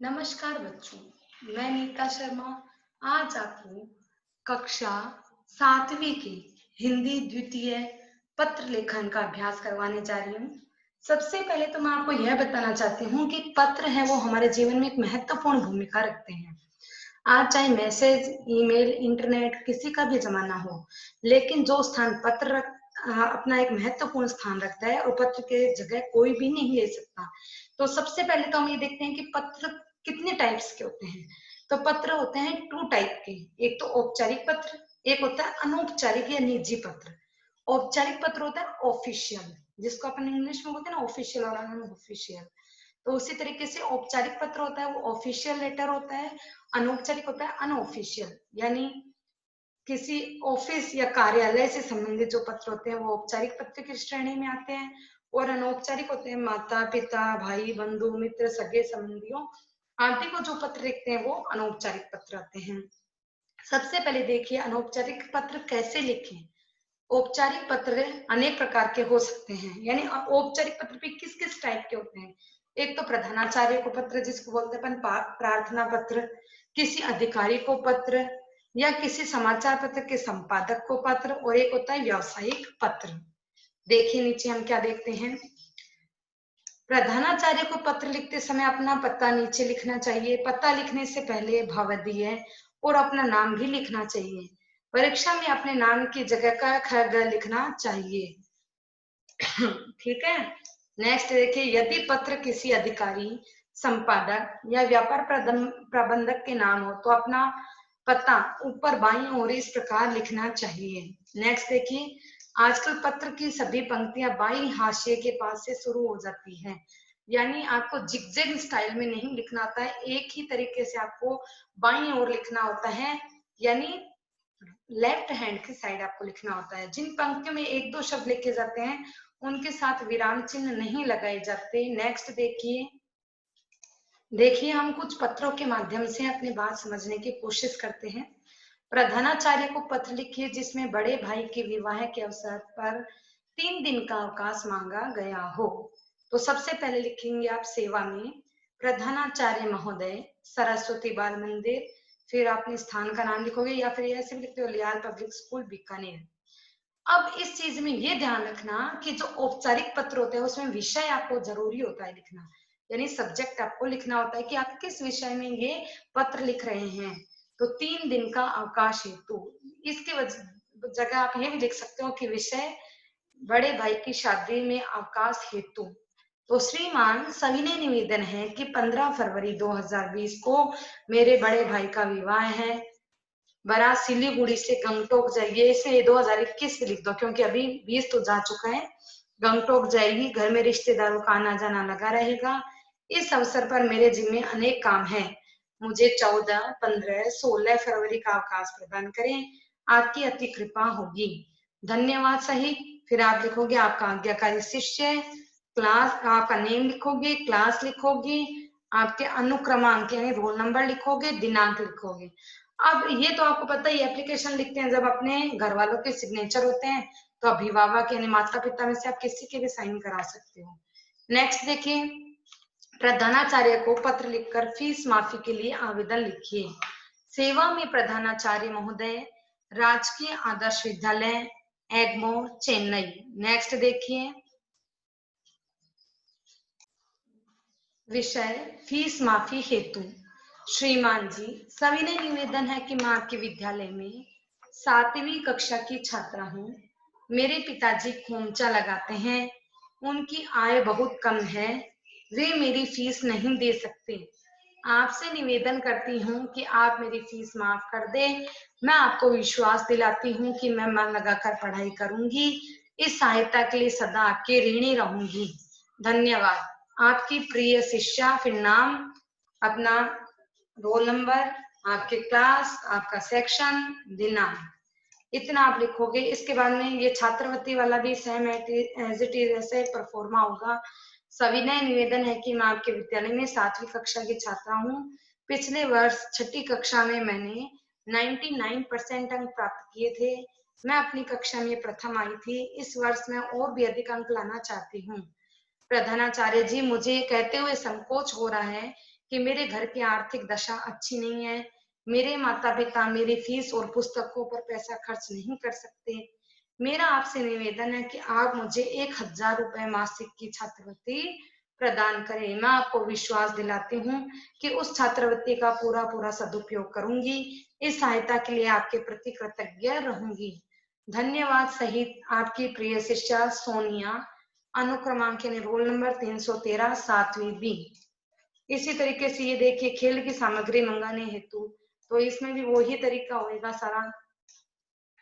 नमस्कार बच्चों, मैं नीता शर्मा आज आपको कक्षा 7वीं की हिंदी द्वितीय पत्र लेखन का अभ्यास करवाने जा रही हूँ। सबसे पहले तो मैं आपको यह बताना चाहती हूँ कि पत्र है वो हमारे जीवन में एक महत्वपूर्ण भूमिका रखते हैं। आज चाहे मैसेज, ईमेल, इंटरनेट किसी का भी जमाना हो, लेकिन जो स्थान अपना एक महत्वपूर्ण स्थान रखता है और पत्र के जगह कोई भी नहीं ले सकता। तो सबसे पहले तो हम ये देखते हैं कि पत्र कितने टाइप्स के होते हैं। तो पत्र होते हैं 2 टाइप के। एक तो औपचारिक पत्र, एक होता है अनौपचारिक या निजी पत्र। औपचारिक पत्र होता है ऑफिशियल, जिसको अपन इंग्लिश में बोलते हैं ना ऑफिशियल और अनऑफिशियल। तो उसी तरीके से औपचारिक पत्र होता है वो ऑफिशियल लेटर होता है। अनौपचारिक होता है अनऑफिशियल, यानी किसी ऑफिस या कार्यालय से संबंधित जो पत्र होते हैं वो औपचारिक पत्र की श्रेणी में आते हैं। और अनौपचारिक होते हैं माता पिता, भाई, बंधु, मित्र, सगे संबंधियों आदि को जो पत्र लिखते हैं वो अनौपचारिक पत्र आते हैं। सबसे पहले देखिए अनौपचारिक पत्र कैसे लिखें। औपचारिक पत्र अनेक प्रकार के हो सकते हैं, यानी औपचारिक पत्र भी किस किस टाइप के होते हैं। एक तो प्रधानाचार्य को पत्र, जिसको बोलते हैं अपन प्रार्थना पत्र, किसी अधिकारी को पत्र, या किसी समाचार पत्र के संपादक को पत्र, और एक होता है व्यावसायिक पत्र। देखिए नीचे हम क्या देखते हैं। प्रधानाचार्य को पत्र लिखते समय अपना पता नीचे लिखना चाहिए। पता लिखने से पहले भवदीय और अपना नाम भी लिखना चाहिए। परीक्षा में अपने नाम की जगह का ख ग लिखना चाहिए। ठीक है। नेक्स्ट देखिए, यदि पत्र किसी अधिकारी, संपादक या व्यापार प्रबंधक के नाम हो तो अपना पता ऊपर बाईं ओर इस प्रकार लिखना चाहिए। नेक्स्ट देखिए, आजकल पत्र की सभी पंक्तियां बाईं हाशिए के पास से शुरू हो जाती है, यानी आपको जिगजैग स्टाइल में नहीं लिखना आता है, एक ही तरीके से आपको बाईं ओर लिखना होता है, यानी लेफ्ट हैंड की साइड आपको लिखना होता है। जिन पंक्तियों में एक दो शब्द लिखे जाते हैं उनके साथ विराम चिन्ह नहीं लगाए जाते। नेक्स्ट देखिए, हम कुछ पत्रों के माध्यम से अपनी बात समझने की कोशिश करते हैं। प्रधानाचार्य को पत्र लिखिए जिसमें बड़े भाई के विवाह के अवसर पर 3 दिन का अवकाश मांगा गया हो। तो सबसे पहले लिखेंगे आप सेवा में, प्रधानाचार्य महोदय, सरस्वती बाल मंदिर, फिर अपने स्थान का नाम लिखोगे, या फिर ऐसे भी लिखते हो लियाल पब्लिक स्कूल बीकानेर। अब इस चीज में ये ध्यान रखना कि जो औपचारिक पत्र होते हैं उसमें विषय आपको जरूरी होता है लिखना, यानी सब्जेक्ट आपको लिखना होता है कि आप किस विषय में ये पत्र लिख रहे हैं। तो 3 दिन का अवकाश हेतु, इसकी जगह आप ये भी लिख सकते हो कि विषय बड़े भाई की शादी में अवकाश हेतु। तो श्रीमान सविनय निवेदन है कि 15 फरवरी 2020 को मेरे बड़े भाई का विवाह है। बारात सिलीगुड़ी से गंगटोक जाएगी। इसे 2021 लिख दो क्योंकि अभी 20 तो जा चुका है। गंगटोक जाएगी, घर में रिश्तेदारों का आना जाना लगा रहेगा। इस अवसर पर मेरे जिम्मे अनेक काम हैं। मुझे 14, 15, 16 फरवरी का अवकाश प्रदान करें। आपकी अति कृपा होगी। धन्यवाद सहित फिर आप लिखोगे आपका आज्ञाकारी शिष्य, क्लास आपका नेम लिखोगे, क्लास लिखोगे, आपके अनुक्रमांक यानी रोल नंबर लिखोगे, दिनांक लिखोगे। अब ये तो आपको पता ही, एप्लीकेशन लिखते हैं जब अपने घर वालों के सिग्नेचर होते हैं तो अभिभावक यानी माता पिता में से आप किसी के भी साइन करा सकते हो। नेक्स्ट देखिए, प्रधानाचार्य को पत्र लिखकर फीस माफी के लिए आवेदन लिखिए। सेवा में प्रधानाचार्य महोदय, राजकीय आदर्श विद्यालय, एग्मोर, चेन्नई। नेक्स्ट देखिए, विषय फीस माफी हेतु। श्रीमान जी, सविनय निवेदन है कि मैं आपके विद्यालय में 7वीं कक्षा की छात्रा हूँ। मेरे पिताजी खोमचा लगाते हैं, उनकी आय बहुत कम है, वे मेरी फीस नहीं दे सकते। आपसे निवेदन करती हूँ कि आप मेरी फीस माफ कर दें। मैं आपको विश्वास दिलाती हूँ कि मैं मन लगाकर पढ़ाई करूंगी। इस सहायता के लिए सदा आपके ऋणी रहूंगी। धन्यवाद। आपकी प्रिय शिष्या, फिर नाम, अपना रोल नंबर, आपके क्लास, आपका सेक्शन, दिनांक, इतना आप लिखोगे। इसके बाद में ये छात्रवृत्ति वाला भी सेम एज इट इज ऐसे परफॉर्मा होगा। सविनय निवेदन है कि मैं आपके विद्यालय में 7वीं कक्षा की छात्रा हूँ। पिछले वर्ष 6ठी कक्षा में मैंने 99% अंक प्राप्त किए थे। मैं अपनी कक्षा में प्रथम आई थी। इस वर्ष मैं और भी अधिक अंक लाना चाहती हूँ। प्रधानाचार्य जी, मुझे कहते हुए संकोच हो रहा है कि मेरे घर की आर्थिक दशा अच्छी नहीं है, मेरे माता पिता मेरी फीस और पुस्तकों पर पैसा खर्च नहीं कर सकते। मेरा आपसे निवेदन है कि आप मुझे 1,000 रुपए मासिक की छात्रवृत्ति प्रदान करें। मैं आपको विश्वास दिलाती हूँ कि उस छात्रवृत्ति का पूरा पूरा सदुपयोग करूंगी। इस सहायता के लिए आपके प्रति कृतज्ञ रहूंगी। धन्यवाद सहित आपकी प्रिय शिष्या सोनिया, अनुक्रमांक यानी रोल नंबर 313, 7वीं बी। इसी तरीके से ये देखिए खेल की सामग्री मंगाने हेतु, तो इसमें भी वही तरीका होगा सारा।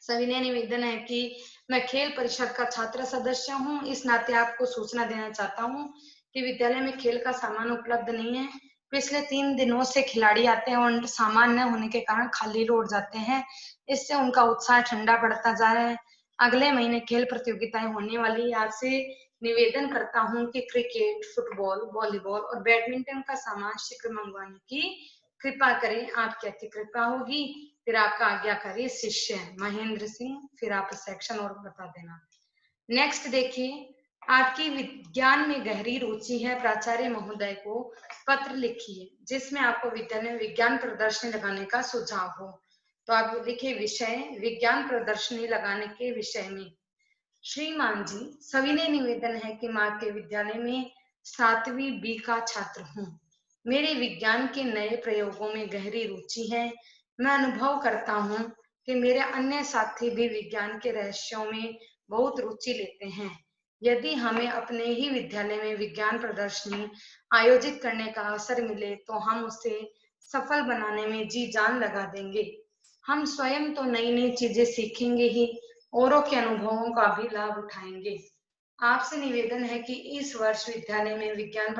सविनय निवेदन है कि मैं खेल परिषद का छात्र सदस्य हूँ, इस नाते आपको सूचना देना चाहता हूँ कि विद्यालय में खेल का सामान उपलब्ध नहीं है। पिछले 3 दिनों से खिलाड़ी आते हैं और सामान न होने के कारण खाली लौट जाते हैं। इससे उनका उत्साह ठंडा पड़ता जा रहा है। अगले महीने खेल प्रतियोगिताएं होने वाली है। आपसे निवेदन करता हूँ कि क्रिकेट, फुटबॉल, वॉलीबॉल और बैडमिंटन का सामान शीघ्र मंगवाने की कृपा करें। आपकी अति कृपा होगी। फिर आपका आज्ञाकारी शिष्य महेंद्र सिंह। फिर आप सेक्शन और बता देना। नेक्स्ट देखिए, आपकी विज्ञान में गहरी रुचि है, प्राचार्य महोदय को पत्र लिखिए जिसमें आपको विद्यालय में विज्ञान प्रदर्शनी लगाने का सुझाव हो। तो आप लिखिए विषय विज्ञान प्रदर्शनी लगाने के विषय में। श्रीमान जी, सविनय निवेदन है कि मैं आपके विद्यालय में 7वीं बी का छात्र हूँ। मेरे विज्ञान के नए प्रयोगों में गहरी रुचि है। मैं अनुभव करता हूँ कि मेरे अन्य साथी भी विज्ञान के रहस्यों में बहुत रुचि लेते हैं। यदि हमें अपने ही विद्यालय में विज्ञान प्रदर्शनी आयोजित करने का अवसर मिले तो हम उसे सफल बनाने में जी जान लगा देंगे। हम स्वयं तो नई नई चीजें सीखेंगे ही, औरों के अनुभवों का भी लाभ उठाएंगे। आपसे निवेदन है कि इस वर्ष विद्यालय में विज्ञान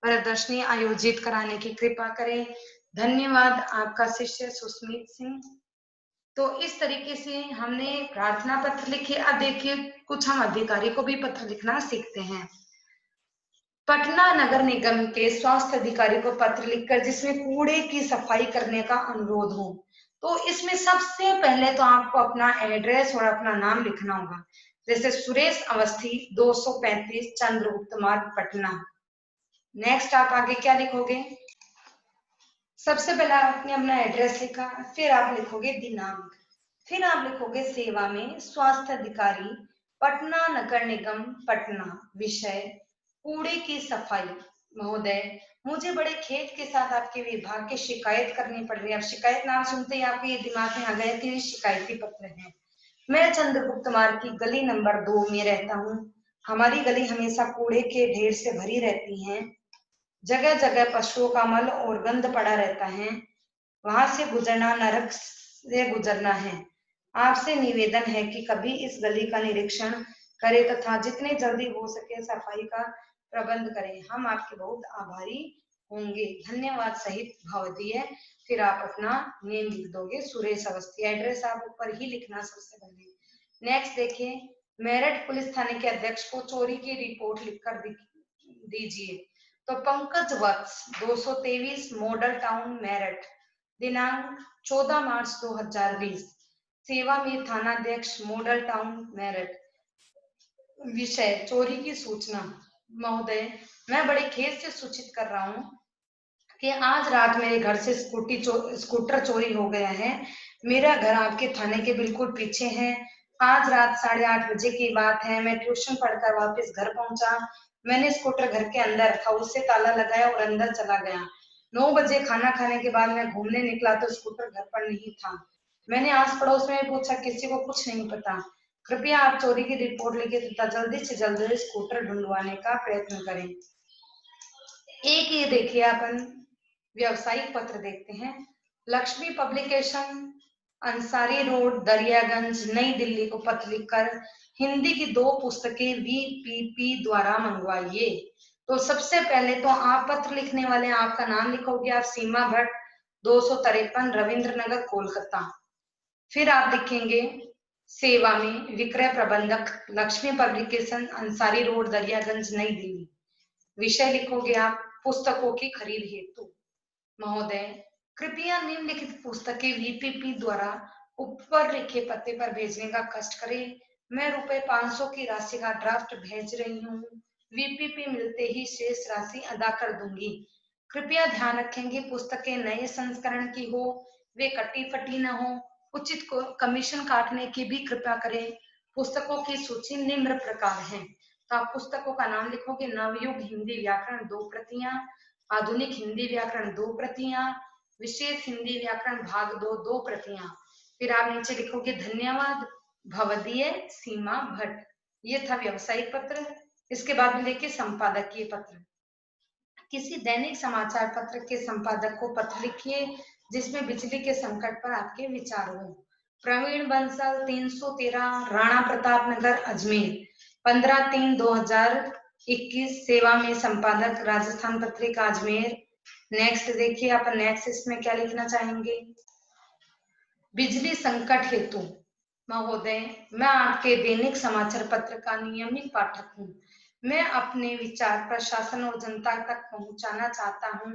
प्रदर्शनी आयोजित कराने की कृपा करें। धन्यवाद, आपका शिष्य सुस्मित सिंह। तो इस तरीके से हमने प्रार्थना पत्र लिखे। अब देखिए कुछ हम अधिकारी को भी पत्र लिखना सीखते हैं। पटना नगर निगम के स्वास्थ्य अधिकारी को पत्र लिखकर जिसमें कूड़े की सफाई करने का अनुरोध हो। तो इसमें सबसे पहले तो आपको अपना एड्रेस और अपना नाम लिखना होगा। जैसे सुरेश अवस्थी, 235 चंद्रगुप्त मार्ग, पटना। नेक्स्ट आप आगे क्या लिखोगे? सबसे पहले आपने अपना एड्रेस लिखा, फिर आप लिखोगे दिनांक, फिर आप लिखोगे सेवा में स्वास्थ्य अधिकारी, पटना नगर निगम, पटना। विषय कूड़े की सफाई। महोदय, मुझे बड़े खेद के साथ आपके विभाग की शिकायत करनी पड़ रही है। अब शिकायत नाम सुनते ही आपके दिमाग में आ गया कि ये शिकायती पत्र है। मैं चंद्रगुप्त मार्ग की गली नंबर 2 में रहता हूँ। हमारी गली हमेशा कूड़े के ढेर से भरी रहती है। जगह जगह पशुओं का मल और गंद पड़ा रहता है। वहां से गुजरना नरक से गुजरना है। आपसे निवेदन है कि कभी इस गली का निरीक्षण करें तथा जितने जल्दी हो सके सफाई का प्रबंध करें। हम आपके बहुत आभारी होंगे। धन्यवाद सहित भवदीय। फिर आप अपना नेम लिख दोगे, सुरेश अवस्थी। एड्रेस आप ऊपर ही लिखना सबसे पहले। नेक्स्ट देखिए, मेरठ पुलिस थाने के अध्यक्ष को चोरी की रिपोर्ट लिखकर दीजिए। तो पंकज वत्स, 223 मॉडल टाउन, मेरठ। दिनांक 14 मार्च 2020। सेवा में थानाध्यक्ष, मॉडल टाउन, मेरठ। विषय चोरी की सूचना। महोदय, मैं बड़े खेद से सूचित कर रहा हूँ कि आज रात मेरे घर से स्कूटर चोरी हो गया है। मेरा घर आपके थाने के बिल्कुल पीछे है। आज रात 8:30 बजे की बात है। मैं ट्यूशन पढ़कर वापस घर पहुंचा। मैंने स्कूटर घर के अंदर रखा, उससे ताला लगाया और अंदर चला गया। 9 बजे खाना खाने के बाद मैं घूमने निकला तो स्कूटर घर पर नहीं था। मैंने आस पड़ोस में पूछा, किसी को कुछ नहीं पता। कृपया आप चोरी की रिपोर्ट लिखे तथा जल्दी से जल्दी स्कूटर ढूंढवाने का प्रयत्न करें। एक ये देखिए अपन व्यवसायिक पत्र देखते हैं। लक्ष्मी पब्लिकेशन, अंसारी रोड, दरियागंज, नई दिल्ली को पत्र लिखकर हिंदी की 2 पुस्तकें वीपीपी द्वारा मंगवाइए। तो सबसे पहले तो आप पत्र लिखने वाले आपका नाम लिखोगे। आप सीमा भट्ट, 253 रविंद्र नगर, कोलकाता। फिर आप लिखेंगे सेवा में विक्रय प्रबंधक, लक्ष्मी पब्लिकेशन, अंसारी रोड, दरियागंज, नई दिल्ली। विषय लिखोगे आप पुस्तकों की खरीद हेतु। महोदय, कृपया निम्नलिखित पुस्तकें वीपीपी द्वारा ऊपर लिखे पते पर भेजने का कष्ट करें। मैं ₹500 की राशि का ड्राफ्ट भेज रही हूँ। वीपीपी मिलते ही शेष राशि अदा कर दूंगी। कृपया ध्यान रखेंगे पुस्तकें नए संस्करण की हो, वे कटी फटी न हो, उचित कमीशन काटने की भी कृपया करें। पुस्तकों की सूची निम्न प्रकार है। तो आप पुस्तकों का नाम लिखोगे, नवयुग हिंदी व्याकरण 2 प्रतियां, आधुनिक हिंदी व्याकरण 2 प्रतियां, विशेष हिंदी व्याकरण भाग 2 2 प्रतियां। फिर आप नीचे लिखोगे धन्यवाद भवदीय सीमा भट्ट। ये था व्यवसायिक पत्र। इसके बाद में देखिए संपादकीय पत्र। किसी दैनिक समाचार पत्र के संपादक को पत्र लिखिए जिसमें बिजली के संकट पर आपके विचार हो। प्रवीण बंसल 313 राणा प्रताप नगर अजमेर 15/3/2021 सेवा में संपादक राजस्थान पत्रिका अजमेर। नेक्स्ट देखिए आप नेक्स्ट इसमें क्या लिखना चाहेंगे। बिजली संकट हेतु महोदय, मैं आपके दैनिक समाचार पत्र का नियमित पाठक हूँ। मैं अपने विचार प्रशासन और जनता तक पहुंचाना चाहता हूँ।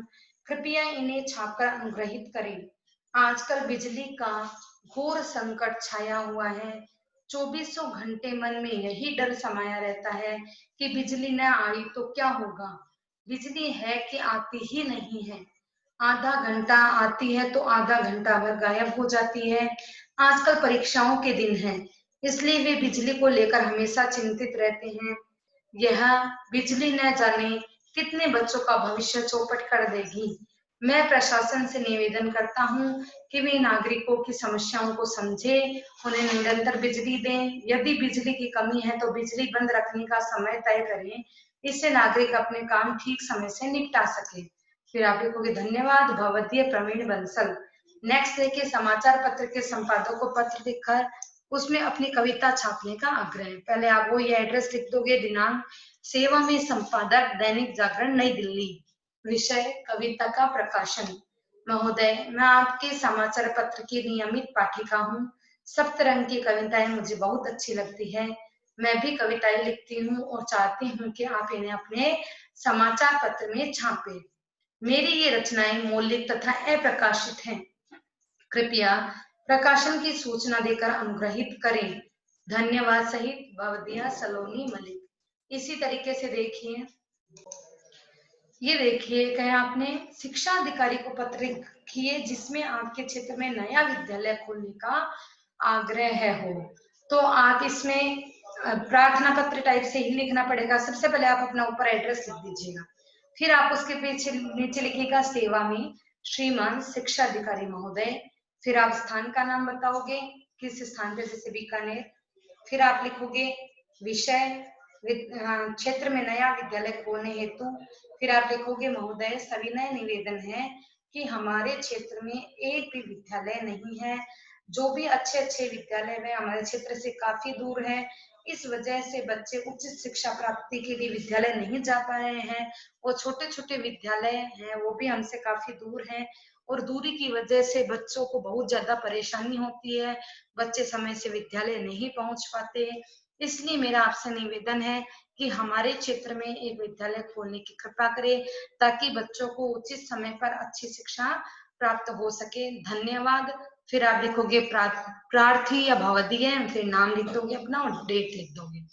कृपया इन्हें छापकर अनुग्रहित करें। आजकल बिजली का घोर संकट छाया हुआ है। 24 घंटे मन में यही डर समाया रहता है कि बिजली न आई तो क्या होगा। बिजली है कि आती ही नहीं है। आधा घंटा आती है तो आधा घंटा भर गायब हो जाती है। आजकल परीक्षाओं के दिन हैं, इसलिए वे बिजली को लेकर हमेशा चिंतित रहते हैं। यह बिजली न जाने कितने बच्चों का भविष्य चौपट कर देगी। मैं प्रशासन से निवेदन करता हूँ कि वे नागरिकों की समस्याओं को समझे, उन्हें निरंतर बिजली दें। यदि बिजली की कमी है तो बिजली बंद रखने का समय तय करें, इससे नागरिक अपने काम ठीक समय से निपटा सके। फिर आप लिखोगे धन्यवाद भवदीय प्रवीण बंसल। नेक्स्ट देखिए समाचार पत्र के संपादक को पत्र लिखकर उसमें अपनी कविता छापने का आग्रह। पहले आप वो ये एड्रेस लिख दोगे, दिनांक सेवा में संपादक दैनिक जागरण नई दिल्ली, विषय कविता का प्रकाशन। महोदय, मैं आपके समाचार पत्र की नियमित पाठिका हूँ। सप्तरंग की कविताएं मुझे बहुत अच्छी लगती है। मैं भी कविताएं लिखती हूँ और चाहती हूँ कि आप इन्हें अपने समाचार पत्र में छापें। मेरी ये रचनाएं मौलिक तथा अप्रकाशित हैं। कृपया प्रकाशन की सूचना देकर अनुग्रहित करें। धन्यवाद सहित भवदिया सलोनी मलिक। इसी तरीके से देखिए, ये देखिए कहीं आपने शिक्षा अधिकारी को पत्र लिखिए जिसमें आपके क्षेत्र में नया विद्यालय खोलने का आग्रह हो। तो आप इसमें प्रार्थना पत्र टाइप से ही लिखना पड़ेगा। सबसे पहले आप अपना ऊपर एड्रेस लिख दीजिएगा, फिर आप उसके पीछे नीचे लिखिएगा सेवा में श्रीमान शिक्षा अधिकारी महोदय। फिर आप स्थान का नाम बताओगे, किस स्थान पे, जैसे बीकानेर। फिर आप लिखोगे विषय क्षेत्र में नया विद्यालय खोलने हेतु। फिर आप लिखोगे महोदय सविनय निवेदन है कि हमारे क्षेत्र में एक भी विद्यालय नहीं है। जो भी अच्छे अच्छे विद्यालय है हमारे क्षेत्र से काफी दूर है। इस वजह से बच्चे उच्च शिक्षा प्राप्ति के लिए विद्यालय नहीं जा पा रहे हैं और छोटे छोटे विद्यालय हैं वो भी हमसे काफी दूर हैं और दूरी की वजह से बच्चों को बहुत ज्यादा परेशानी होती है। बच्चे समय से विद्यालय नहीं पहुंच पाते। इसलिए मेरा आपसे निवेदन है कि हमारे क्षेत्र में एक विद्यालय खोलने की कृपा करें ताकि बच्चों को उचित समय पर अच्छी शिक्षा प्राप्त हो सके। धन्यवाद। फिर आप लिखोगे प्रार्थी या भवदीय, फिर नाम लिख दोगे अपना और डेट लिख दोगे।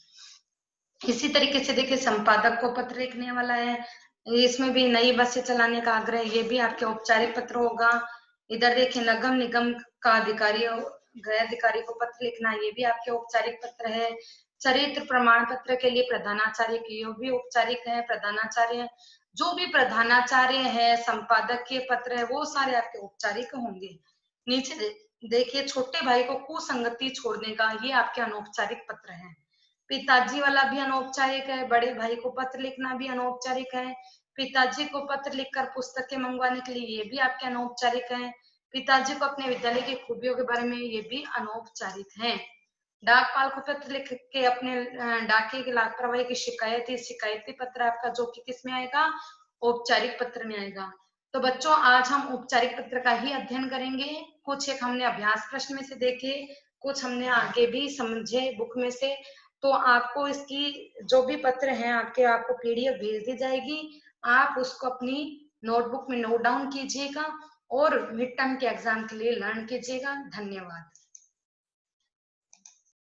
इसी तरीके से देखिए संपादक को पत्र लिखने वाला है, इसमें भी नई बसें चलाने का आग्रह, ये भी आपके औपचारिक पत्र होगा। इधर देखिए नगम निगम का अधिकारी गृह अधिकारी को पत्र लिखना, ये भी आपके औपचारिक पत्र है। चरित्र प्रमाण पत्र के लिए प्रधानाचार्य की, ये भी औपचारिक है। प्रधानाचार्य जो भी प्रधानाचार्य है, संपादक के पत्र है, वो सारे आपके औपचारिक होंगे। नीचे देखिए छोटे भाई को कुसंगति छोड़ने का, ये आपके अनौपचारिक पत्र है। पिताजी वाला भी अनौपचारिक है। बड़े भाई को पत्र लिखना भी अनौपचारिक है। पिताजी को पत्र लिखकर पुस्तकें मंगवाने के लिए, ये भी आपके अनौपचारिक है। पिताजी को अपने विद्यालय की खूबियों के बारे में, ये भी अनौपचारिक है। डाकपाल को पत्र लिख के अपने डाके की लापरवाही की शिकायती पत्र आपका, जो कि किस में आएगा, औपचारिक पत्र में आएगा। तो बच्चों आज हम औपचारिक पत्र का ही अध्ययन करेंगे। कुछ एक हमने अभ्यास प्रश्न में से देखे, कुछ हमने आगे भी समझे बुक में से। तो आपको इसकी जो भी पत्र हैं आपको पीडीएफ भेज दी जाएगी। आप उसको अपनी नोटबुक में नोट डाउन कीजिएगा और मिड टर्म के एग्जाम के लिए लर्न कीजिएगा। धन्यवाद।